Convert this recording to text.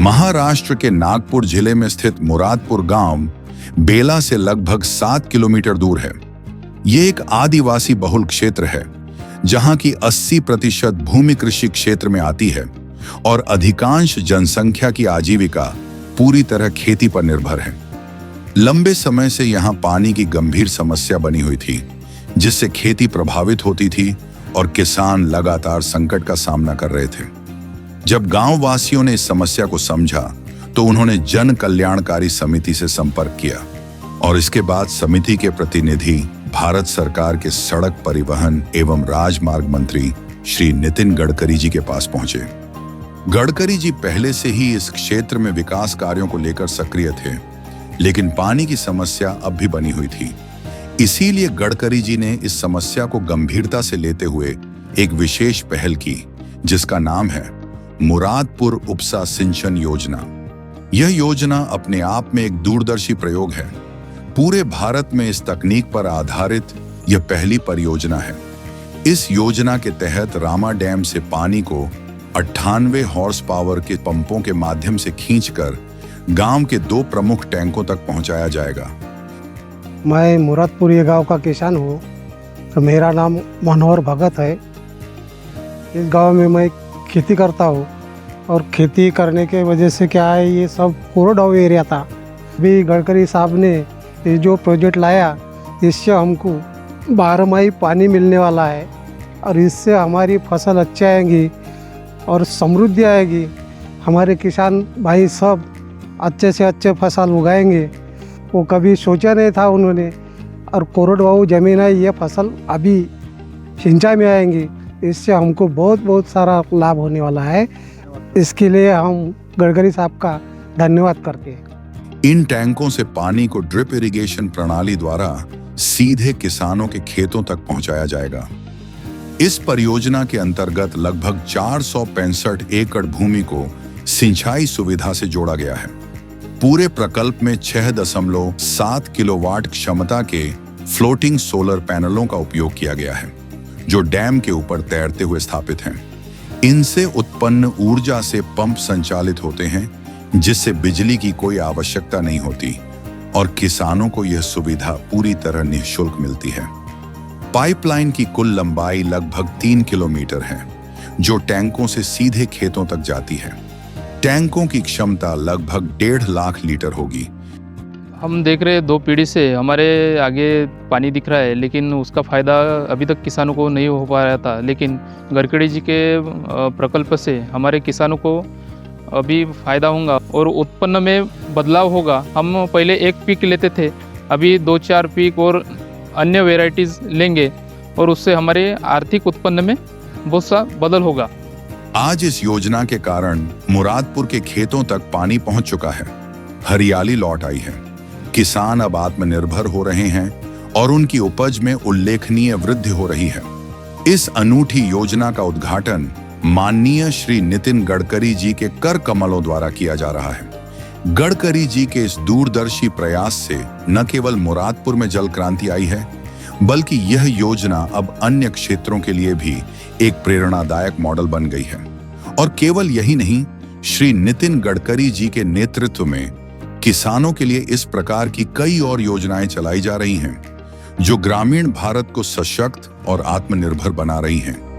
महाराष्ट्र के नागपुर जिले में स्थित मुरादपुर गांव बेला से लगभग 7 किलोमीटर दूर है। ये एक आदिवासी बहुल क्षेत्र है जहां की 80% भूमि कृषि क्षेत्र में आती है और अधिकांश जनसंख्या की आजीविका पूरी तरह खेती पर निर्भर है। लंबे समय से यहां पानी की गंभीर समस्या बनी हुई थी, जिससे खेती प्रभावित होती थी और किसान लगातार संकट का सामना कर रहे थे। जब गांव वासियों ने इस समस्या को समझा तो उन्होंने जन कल्याणकारी समिति से संपर्क किया और इसके बाद समिति के प्रतिनिधि भारत सरकार के सड़क परिवहन एवं राजमार्ग मंत्री श्री नितिन गडकरी जी के पास पहुंचे। गडकरी जी पहले से ही इस क्षेत्र में विकास कार्यों को लेकर सक्रिय थे, लेकिन पानी की समस्या अब भी बनी हुई थी। इसीलिए गडकरी जी ने इस समस्या को गंभीरता से लेते हुए एक विशेष पहल की, जिसका नाम है मुरादपुर उपसा सिंचन योजना। यह योजना अपने आप में एक दूरदर्शी प्रयोग है। पूरे भारत में इस तकनीक पर आधारित यह पहली परियोजना है। इस योजना के तहत रामा डैम से पानी को 98 हॉर्स पावर के पंपों के माध्यम से खींचकर गांव के 2 प्रमुख टैंकों तक पहुंचाया जाएगा। मैं मुरादपुर ये गांव का किसान हूँ। तो मेरा नाम मनोहर भगत है। इस गांव में मैं खेती करता हूँ और खेती करने के वजह से क्या है, ये सब कोरडवाहू एरिया था। अभी गडकरी साहब ने ये जो प्रोजेक्ट लाया, इससे हमको 12 माही पानी मिलने वाला है और इससे हमारी फसल अच्छी आएगी और समृद्धि आएगी। हमारे किसान भाई सब अच्छे से अच्छे फसल उगाएंगे। वो कभी सोचा नहीं था उन्होंने। और कोरडवाहू ज़मीन है, ये फसल अभी सिंचाई में आएंगी। इससे हमको बहुत सारा लाभ होने वाला है। इसके लिए हम गडकरी साहब का धन्यवाद करते हैं। इन टैंकों से पानी को ड्रिप इरिगेशन प्रणाली द्वारा सीधे किसानों के खेतों तक पहुंचाया जाएगा। इस परियोजना के अंतर्गत लगभग 465 एकड़ भूमि को सिंचाई सुविधा से जोड़ा गया है। पूरे प्रकल्प में 6.7 किलोवाट क्षमता के फ्लोटिंग सोलर पैनलों का उपयोग किया गया है, जो डैम के ऊपर तैरते हुए स्थापित हैं। इनसे उत्पन्न ऊर्जा से पंप संचालित होते हैं, जिससे बिजली की कोई आवश्यकता नहीं होती और किसानों को यह सुविधा पूरी तरह निःशुल्क मिलती है। पाइपलाइन की कुल लंबाई लगभग 3 किलोमीटर है, जो टैंकों से सीधे खेतों तक जाती है। टैंकों की क्षमता लगभग 1.5 लाख लीटर होगी। हम देख रहे हैं 2 पीढ़ी से हमारे आगे पानी दिख रहा है, लेकिन उसका फ़ायदा अभी तक किसानों को नहीं हो पा रहा था। लेकिन गडकरी जी के प्रकल्प से हमारे किसानों को अभी फ़ायदा होगा और उत्पन्न में बदलाव होगा। हम पहले एक पीक लेते थे, अभी 2-4 पीक और अन्य वेराइटीज़ लेंगे और उससे हमारे आर्थिक उत्पन्न में बहुत सा बदल होगा। आज इस योजना के कारण मुरादपुर के खेतों तक पानी पहुंच चुका है, हरियाली लौट आई है, किसान अब आत्मनिर्भर हो रहे हैं और उनकी उपज में उल्लेखनीय वृद्धि हो रही है। इस अनूठी योजना का उद्घाटन माननीय श्री नितिन गडकरी जी के कर कमलों द्वारा किया जा रहा है। गडकरी जी के इस दूरदर्शी प्रयास से न केवल मुरादपुर में जल क्रांति आई है, बल्कि यह योजना अब अन्य क्षेत्रों के लिए भी एक प्रेरणादायक मॉडल बन गई है। और केवल यही नहीं, श्री नितिन गडकरी जी के नेतृत्व में किसानों के लिए इस प्रकार की कई और योजनाएं चलाई जा रही हैं, जो ग्रामीण भारत को सशक्त और आत्मनिर्भर बना रही हैं।